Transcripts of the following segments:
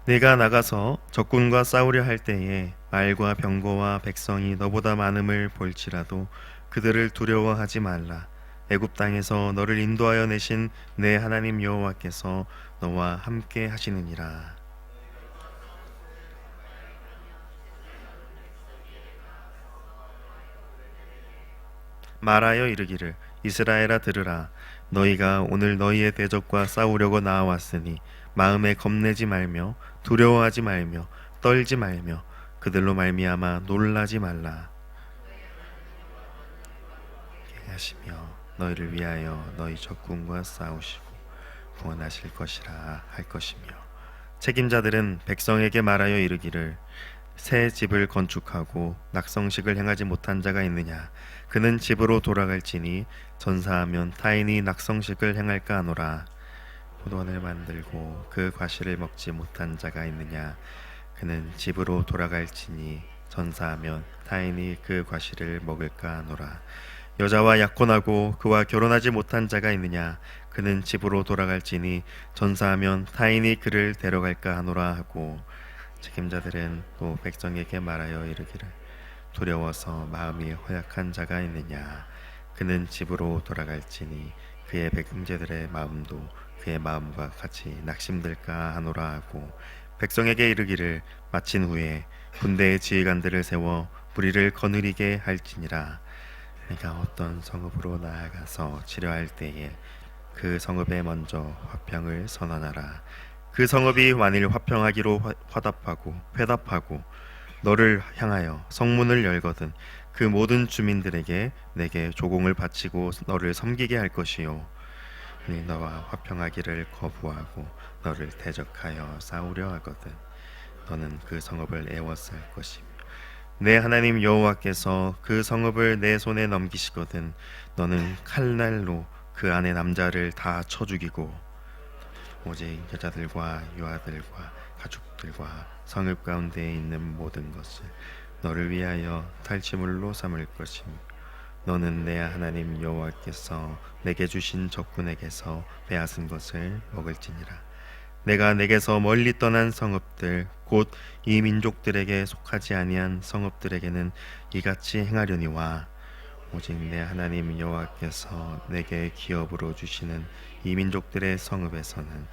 네가 나가서 적군과 싸우려 할 때에 말과 병거와 백성이 너보다 많음을 볼지라도 그들을 두려워하지 말라. 애굽 땅에서 너를 인도하여 내신 내 하나님 여호와께서 너와 함께 하시느니라. 말하여 이르기를 이스라엘아 들으라. 너희가 오늘 너희의 대적과 싸우려고 나아왔으니 마음에 겁내지 말며 두려워하지 말며 떨지 말며 그들로 말미암아 놀라지 말라 하시며 너희를 위하여 너희 적군과 싸우시고 구원하실 것이라 할 것이며, 책임자들은 백성에게 말하여 이르기를 새 집을 건축하고 낙성식을 행하지 못한 자가 있느냐? 그는 집으로 돌아갈지니 전사하면 타인이 낙성식을 행할까 하노라. 포도원을 만들고 그 과실을 먹지 못한 자가 있느냐? 그는 집으로 돌아갈지니 전사하면 타인이 그 과실을 먹을까 하노라. 여자와 약혼하고 그와 결혼하지 못한 자가 있느냐? 그는 집으로 돌아갈지니 전사하면 타인이 그를 데려갈까 하노라 하고, 책임자들은 또 백성에게 말하여 이르기를 두려워서 마음이 허약한 자가 있느냐? 그는 집으로 돌아갈지니 그의 백성들의 마음도 그의 마음과 같이 낙심될까 하노라 하고, 백성에게 이르기를 마친 후에 군대의 지휘관들을 세워 무리를 거느리게 할지니라. 내가 어떤 성읍으로 나아가서 치료할 때에 그 성읍에 먼저 화평을 선언하라. 그 성읍이 만일 화평하기로 회답하고 너를 향하여 성문을 열거든 그 모든 주민들에게 내게 조공을 바치고 너를 섬기게 할 것이요, 너와 화평하기를 거부하고 너를 대적하여 싸우려 하거든 너는 그 성읍을 애워쌀 것이며, 내 하나님 여호와께서 그 성읍을 내 손에 넘기시거든 너는 칼날로 그 안의 남자를 다 쳐 죽이고 오직 여자들과 유아들과 가축들과 성읍 가운데에 있는 모든 것을 너를 위하여 탈취물로 삼을 것이며, 너는 내 하나님 여호와께서 내게 주신 적군에게서 빼앗은 것을 먹을지니라. 내가 내게서 멀리 떠난 성읍들 곧 이 민족들에게 속하지 아니한 성읍들에게는 이같이 행하려니와, 오직 내 하나님 여호와께서 내게 기업으로 주시는 이 민족들의 성읍에서는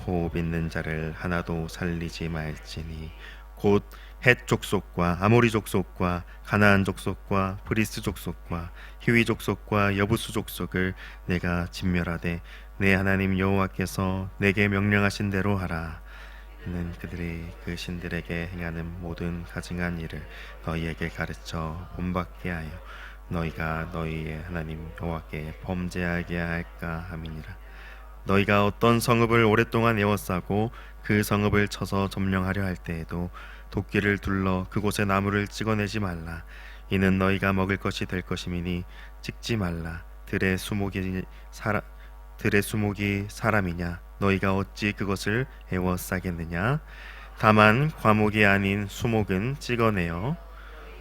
호흡 있는 자를 하나도 살리지 말지니, 곧 헷 족속과 아모리 족속과 가나안 족속과 브리스 족속과 히위 족속과 여부수 족속을 내가 진멸하되 내 하나님 여호와께서 내게 명령하신 대로 하라. 이는 그들이 그 신들에게 행하는 모든 가증한 일을 너희에게 가르쳐 본받게 하여 너희가 너희의 하나님 여호와께 범죄하게 할까 함이니라. 너희가 어떤 성읍을 오랫동안 에워싸고 그 성읍을 쳐서 점령하려 할 때에도 도끼를 둘러 그곳에 나무를 찍어내지 말라. 이는 너희가 먹을 것이 될 것임이니 찍지 말라. 들의 수목이 사람이냐? 너희가 어찌 그것을 에워싸겠느냐? 다만 과목이 아닌 수목은 찍어내어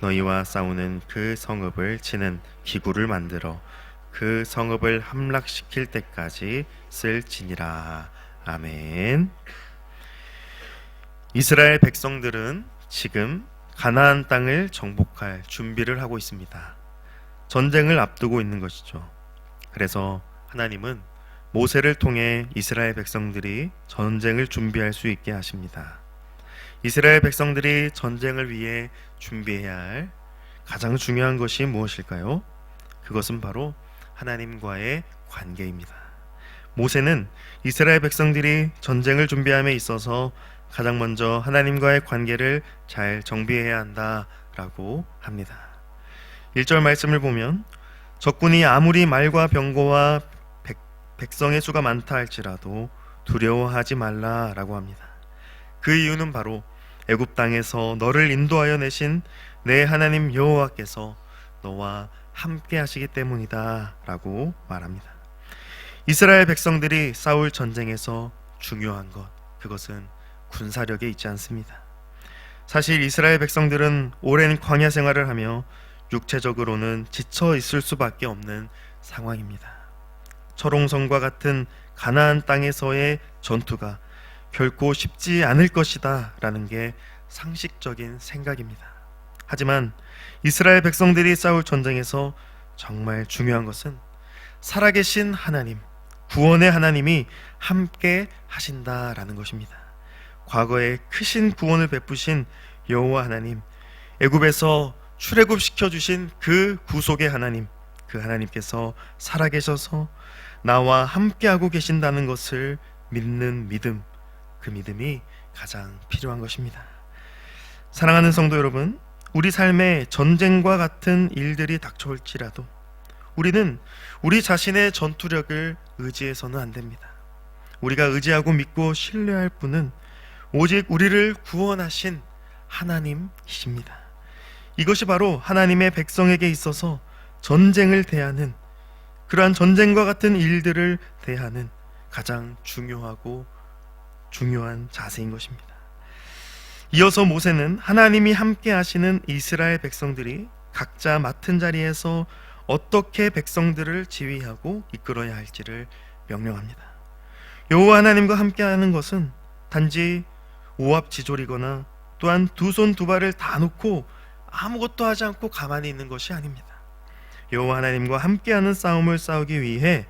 너희와 싸우는 그 성읍을 치는 기구를 만들어 그 성읍을 함락시킬 때까지 쓸지니라. 아멘. 이스라엘 백성들은 지금 가나안 땅을 정복할 준비를 하고 있습니다. 전쟁을 앞두고 있는 것이죠. 그래서 하나님은 모세를 통해 이스라엘 백성들이 전쟁을 준비할 수 있게 하십니다. 이스라엘 백성들이 전쟁을 위해 준비해야 할 가장 중요한 것이 무엇일까요? 그것은 바로 하나님과의 관계입니다. 모세는 이스라엘 백성들이 전쟁을 준비함에 있어서 가장 먼저 하나님과의 관계를 잘 정비해야 한다라고 합니다. 1절 말씀을 보면 적군이 아무리 말과 병거와 백성의 수가 많다 할지라도 두려워하지 말라라고 합니다. 그 이유는 바로 애굽 땅에서 너를 인도하여 내신 내 하나님 여호와께서 너와 함께 하시기 때문이다라고 말합니다. 이스라엘 백성들이 싸울 전쟁에서 중요한 것, 그것은 군사력에 있지 않습니다. 사실 이스라엘 백성들은 오랜 광야 생활을 하며 육체적으로는 지쳐 있을 수밖에 없는 상황입니다. 철옹성과 같은 가나안 땅에서의 전투가 결코 쉽지 않을 것이다 라는 게 상식적인 생각입니다. 하지만 이스라엘 백성들이 싸울 전쟁에서 정말 중요한 것은 살아계신 하나님, 구원의 하나님이 함께 하신다라는 것입니다. 과거에 크신 구원을 베푸신 여호와 하나님, 애굽에서 출애굽시켜 주신 그 구속의 하나님, 그 하나님께서 살아계셔서 나와 함께하고 계신다는 것을 믿는 믿음, 그 믿음이 가장 필요한 것입니다. 사랑하는 성도 여러분, 우리 삶에 전쟁과 같은 일들이 닥쳐올지라도 우리는 우리 자신의 전투력을 의지해서는 안 됩니다. 우리가 의지하고 믿고 신뢰할 분은 오직 우리를 구원하신 하나님이십니다. 이것이 바로 하나님의 백성에게 있어서 전쟁을 대하는, 그러한 전쟁과 같은 일들을 대하는 가장 중요한 자세인 것입니다. 이어서 모세는 하나님이 함께 하시는 이스라엘 백성들이 각자 맡은 자리에서 어떻게 백성들을 지휘하고 이끌어야 할지를 명령합니다. 여호와 하나님과 함께하는 것은 단지 오합지졸이거나 또한 두 손 두 발을 다 놓고 아무것도 하지 않고 가만히 있는 것이 아닙니다. 여호와 하나님과 함께하는 싸움을 싸우기 위해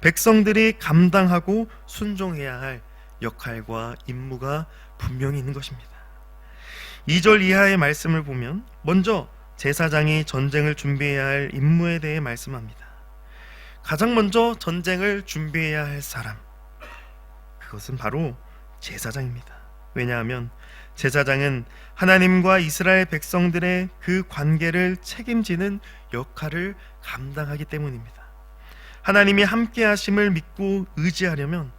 백성들이 감당하고 순종해야 할 역할과 임무가 분명히 있는 것입니다. 2절 이하의 말씀을 보면 먼저 제사장이 전쟁을 준비해야 할 임무에 대해 말씀합니다. 가장 먼저 전쟁을 준비해야 할 사람, 그것은 바로 제사장입니다. 왜냐하면 제사장은 하나님과 이스라엘 백성들의 그 관계를 책임지는 역할을 감당하기 때문입니다. 하나님이 함께 하심을 믿고 의지하려면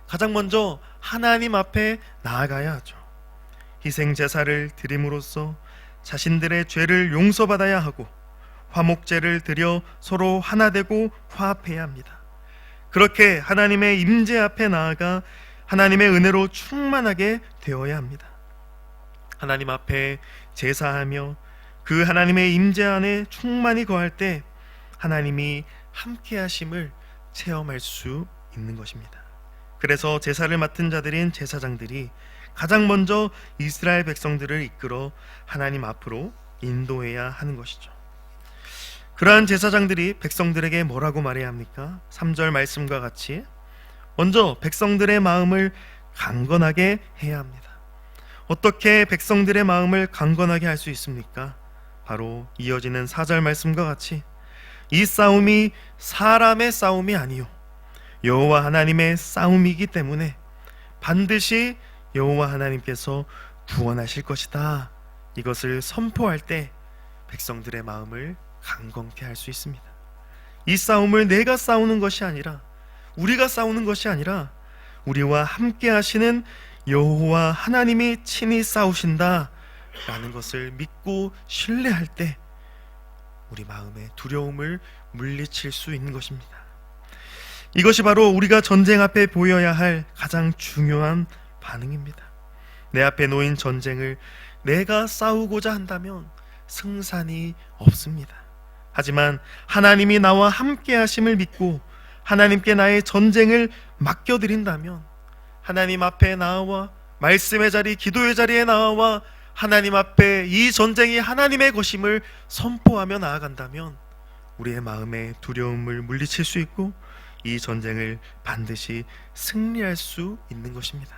가장 먼저 하나님 앞에 나아가야 하죠. 희생 제사를 드림으로써 자신들의 죄를 용서받아야 하고 화목제를 드려 서로 하나 되고 화합해야 합니다. 그렇게 하나님의 임재 앞에 나아가 하나님의 은혜로 충만하게 되어야 합니다. 하나님 앞에 제사하며 그 하나님의 임재 안에 충만히 거할 때 하나님이 함께 하심을 체험할 수 있는 것입니다. 그래서 제사를 맡은 자들인 제사장들이 가장 먼저 이스라엘 백성들을 이끌어 하나님 앞으로 인도해야 하는 것이죠. 그러한 제사장들이 백성들에게 뭐라고 말해야 합니까? 3절 말씀과 같이 먼저 백성들의 마음을 강건하게 해야 합니다. 어떻게 백성들의 마음을 강건하게 할 수 있습니까? 바로 이어지는 4절 말씀과 같이 이 싸움이 사람의 싸움이 아니요 여호와 하나님의 싸움이기 때문에 반드시 여호와 하나님께서 구원하실 것이다, 이것을 선포할 때 백성들의 마음을 강건케 할 수 있습니다. 이 싸움을 내가 싸우는 것이 아니라, 우리가 싸우는 것이 아니라 우리와 함께 하시는 여호와 하나님이 친히 싸우신다 라는 것을 믿고 신뢰할 때 우리 마음의 두려움을 물리칠 수 있는 것입니다. 이것이 바로 우리가 전쟁 앞에 보여야 할 가장 중요한 반응입니다. 내 앞에 놓인 전쟁을 내가 싸우고자 한다면 승산이 없습니다. 하지만 하나님이 나와 함께 하심을 믿고 하나님께 나의 전쟁을 맡겨드린다면, 하나님 앞에 나와 말씀의 자리, 기도의 자리에 나와 하나님 앞에 이 전쟁이 하나님의 것임을 선포하며 나아간다면 우리의 마음의 두려움을 물리칠 수 있고 이 전쟁을 반드시 승리할 수 있는 것입니다.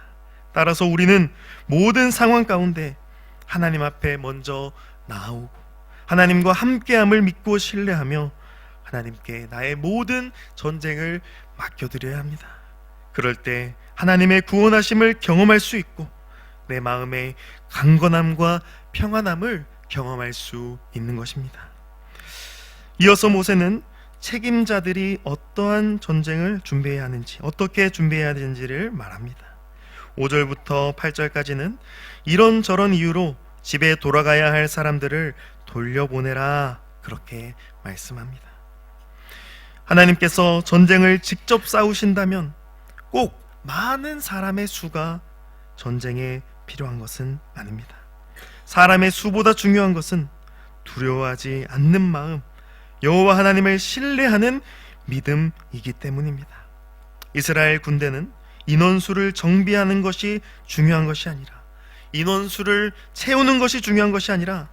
따라서 우리는 모든 상황 가운데 하나님 앞에 먼저 나아오고 하나님과 함께함을 믿고 신뢰하며 하나님께 나의 모든 전쟁을 맡겨드려야 합니다. 그럴 때 하나님의 구원하심을 경험할 수 있고 내 마음의 강건함과 평안함을 경험할 수 있는 것입니다. 이어서 모세는 책임자들이 어떠한 전쟁을 준비해야 하는지, 어떻게 준비해야 되는지를 말합니다. 5절부터 8절까지는 이런저런 이유로 집에 돌아가야 할 사람들을 돌려보내라, 그렇게 말씀합니다. 하나님께서 전쟁을 직접 싸우신다면 꼭 많은 사람의 수가 전쟁에 필요한 것은 아닙니다. 사람의 수보다 중요한 것은 두려워하지 않는 마음, 여호와 하나님을 신뢰하는 믿음이기 때문입니다. 이스라엘 군대는 인원수를 정비하는 것이 중요한 것이 아니라, 인원수를 채우는 것이 중요한 것이 아니라,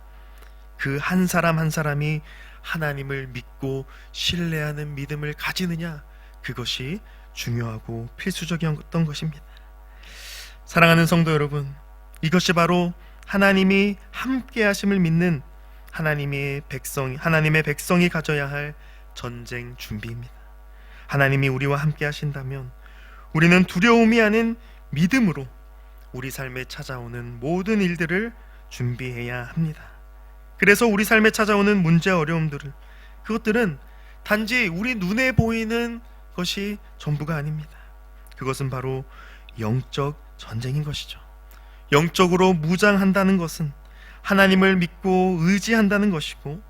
그 한 사람 한 사람이 하나님을 믿고 신뢰하는 믿음을 가지느냐, 그것이 중요하고 필수적이었던 것입니다. 사랑하는 성도 여러분, 이것이 바로 하나님이 함께 하심을 믿는 하나님의 백성이 가져야 할 전쟁 준비입니다. 하나님이 우리와 함께 하신다면 우리는 두려움이 아닌 믿음으로 우리 삶에 찾아오는 모든 일들을 준비해야 합니다. 그래서 우리 삶에 찾아오는 문제, 어려움들을, 그것들은 단지 우리 눈에 보이는 것이 전부가 아닙니다. 그것은 바로 영적 전쟁인 것이죠. 영적으로 무장한다는 것은 하나님을 믿고 의지한다는 것이고,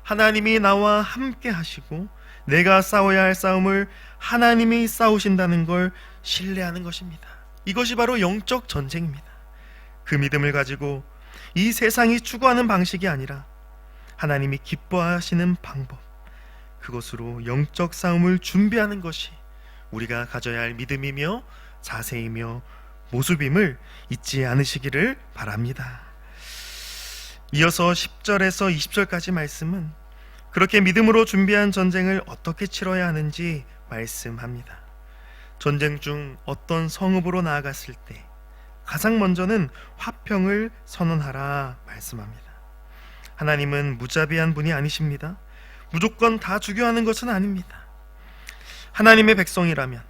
하나님이 나와 함께 하시고 내가 싸워야 할 싸움을 하나님이 싸우신다는 걸 신뢰하는 것입니다. 이것이 바로 영적 전쟁입니다. 그 믿음을 가지고 이 세상이 추구하는 방식이 아니라 하나님이 기뻐하시는 방법, 그것으로 영적 싸움을 준비하는 것이 우리가 가져야 할 믿음이며 자세이며 모습임을 잊지 않으시기를 바랍니다. 이어서 10절에서 20절까지 말씀은 그렇게 믿음으로 준비한 전쟁을 어떻게 치러야 하는지 말씀합니다. 전쟁 중 어떤 성읍으로 나아갔을 때 가장 먼저는 화평을 선언하라 말씀합니다. 하나님은 무자비한 분이 아니십니다. 무조건 다 죽여야 하는 것은 아닙니다. 하나님의 백성이라면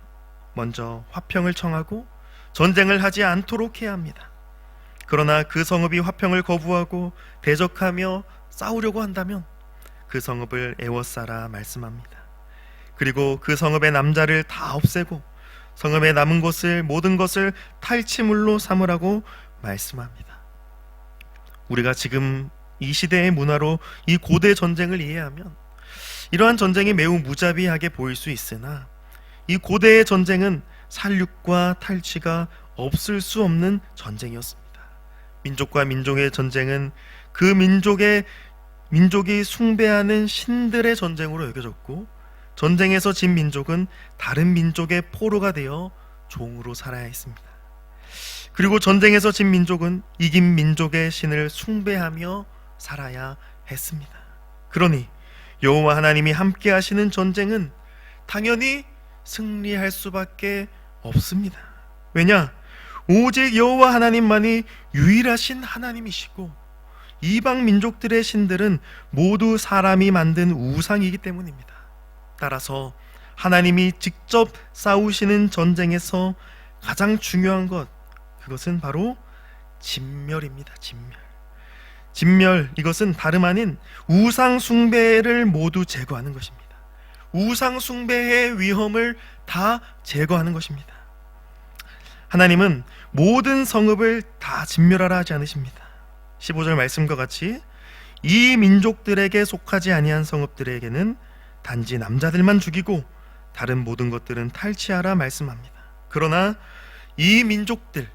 먼저 화평을 청하고 전쟁을 하지 않도록 해야 합니다. 그러나 그 성읍이 화평을 거부하고 대적하며 싸우려고 한다면 그 성읍을 에워싸라 말씀합니다. 그리고 그 성읍의 남자를 다 없애고 성읍에 남은 것을, 모든 것을 탈취물로 삼으라고 말씀합니다. 우리가 지금 이 시대의 문화로 이 고대 전쟁을 이해하면 이러한 전쟁이 매우 무자비하게 보일 수 있으나, 이 고대의 전쟁은 살육과 탈취가 없을 수 없는 전쟁이었습니다. 민족과 민족의 전쟁은 그 민족이 숭배하는 신들의 전쟁으로 여겨졌고, 전쟁에서 진 민족은 다른 민족의 포로가 되어 종으로 살아야 했습니다. 그리고 전쟁에서 진 민족은 이긴 민족의 신을 숭배하며 살아야 했습니다. 그러니 여호와 하나님이 함께 하시는 전쟁은 당연히 승리할 수밖에 없습니다. 왜냐? 오직 여호와 하나님만이 유일하신 하나님이시고, 이방 민족들의 신들은 모두 사람이 만든 우상이기 때문입니다. 따라서 하나님이 직접 싸우시는 전쟁에서 가장 중요한 것, 그것은 바로 진멸입니다. 진멸, 이것은 다름 아닌 우상 숭배를 모두 제거하는 것입니다. 우상 숭배의 위험을 다 제거하는 것입니다. 하나님은 모든 성읍을 다 진멸하라 하지 않으십니다. 15절 말씀과 같이 이 민족들에게 속하지 아니한 성읍들에게는 단지 남자들만 죽이고 다른 모든 것들은 탈취하라 말씀합니다. 그러나 이 민족들,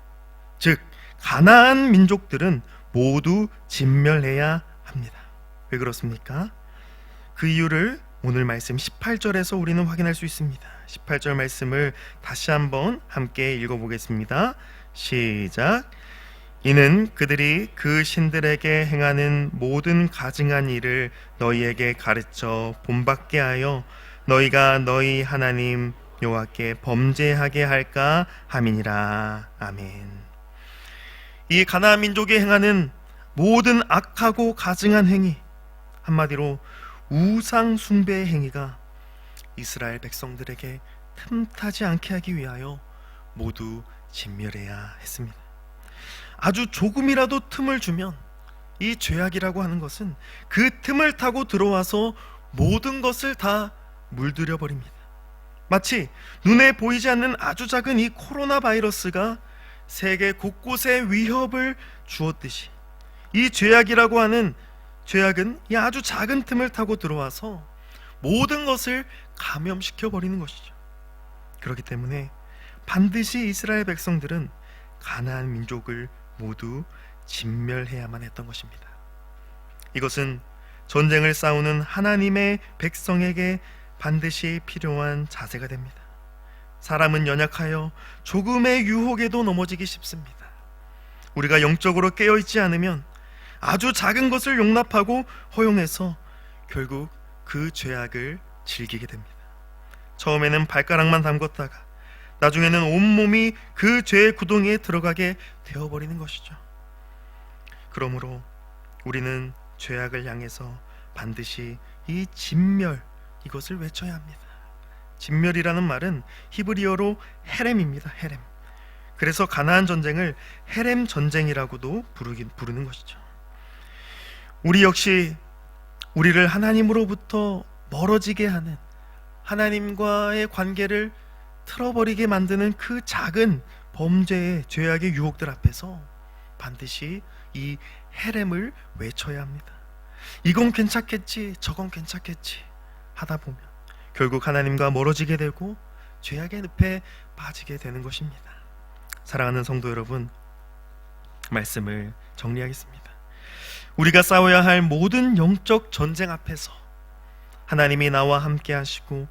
즉 가나안 민족들은 모두 진멸해야 합니다. 왜 그렇습니까? 그 이유를 오늘 말씀 18절에서 우리는 확인할 수 있습니다. 18절 말씀을 다시 한번 함께 읽어보겠습니다. 시작. 이는 그들이 그 신들에게 행하는 모든 가증한 일을 너희에게 가르쳐 본받게 하여 너희가 너희 하나님 여호와께 범죄하게 할까 함이니라. 아멘. 이 가나안 민족이 행하는 모든 악하고 가증한 행위, 한마디로 우상 숭배의 행위가 이스라엘 백성들에게 틈타지 않게 하기 위하여 모두 진멸해야 했습니다. 아주 조금이라도 틈을 주면 이 죄악이라고 하는 것은 그 틈을 타고 들어와서 모든 것을 다 물들여 버립니다. 마치 눈에 보이지 않는 아주 작은 이 코로나 바이러스가 세계 곳곳에 위협을 주었듯이, 이 죄악이라고 하는 죄악은 이 아주 작은 틈을 타고 들어와서 모든 것을 감염시켜 버리는 것이죠. 그렇기 때문에 반드시 이스라엘 백성들은 가나안 민족을 모두 진멸해야만 했던 것입니다. 이것은 전쟁을 싸우는 하나님의 백성에게 반드시 필요한 자세가 됩니다. 사람은 연약하여 조금의 유혹에도 넘어지기 쉽습니다. 우리가 영적으로 깨어있지 않으면 아주 작은 것을 용납하고 허용해서 결국 그 죄악을 즐기게 됩니다. 처음에는 발가락만 담궜다가 나중에는 온몸이 그 죄의 구덩이에 들어가게 되어버리는 것이죠. 그러므로 우리는 죄악을 향해서 반드시 이 진멸, 이것을 외쳐야 합니다. 진멸이라는 말은 히브리어로 헤렘입니다. 헤렘. 그래서 가나안 전쟁을 헤렘 전쟁이라고도 부르는 것이죠. 우리 역시 우리를 하나님으로부터 멀어지게 하는, 하나님과의 관계를 틀어버리게 만드는 그 작은 범죄의 죄악의 유혹들 앞에서 반드시 이 헤렘을 외쳐야 합니다. 이건 괜찮겠지, 저건 괜찮겠지 하다 보면 결국 하나님과 멀어지게 되고 죄악의 늪에 빠지게 되는 것입니다. 사랑하는 성도 여러분, 말씀을 정리하겠습니다. 우리가 싸워야 할 모든 영적 전쟁 앞에서 하나님이 나와 함께 하시고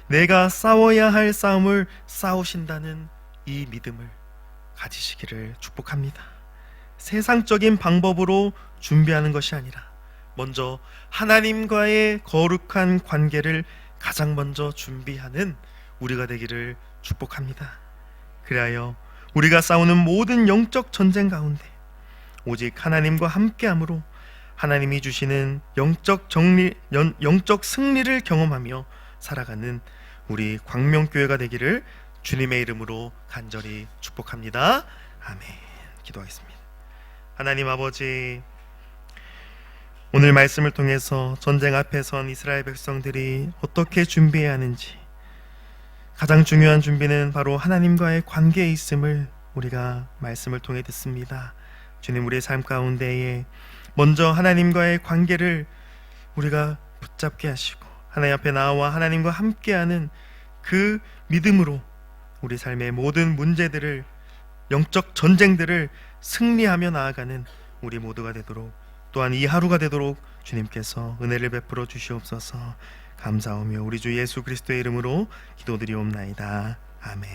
내가 싸워야 할 싸움을 싸우신다는 이 믿음을 가지시기를 축복합니다. 세상적인 방법으로 준비하는 것이 아니라 먼저 하나님과의 거룩한 관계를 가장 먼저 준비하는 우리가 되기를 축복합니다. 그리하여 우리가 싸우는 모든 영적 전쟁 가운데 오직 하나님과 함께함으로 하나님이 주시는 영적 승리를 경험하며 살아가는 우리 광명교회가 되기를 주님의 이름으로 간절히 축복합니다. 아멘. 기도하겠습니다. 하나님 아버지, 오늘 말씀을 통해서 전쟁 앞에 선 이스라엘 백성들이 어떻게 준비해야 하는지, 가장 중요한 준비는 바로 하나님과의 관계에 있음을 우리가 말씀을 통해 듣습니다. 주님, 우리의 삶 가운데에 먼저 하나님과의 관계를 우리가 붙잡게 하시고 하나님 앞에 나와 하나님과 함께하는 그 믿음으로 우리 삶의 모든 문제들을, 영적 전쟁들을 승리하며 나아가는 우리 모두가 되도록, 또한 이 하루가 되도록 주님께서 은혜를 베풀어 주시옵소서. 감사하며 우리 주 예수 그리스도의 이름으로 기도드리옵나이다. 아멘.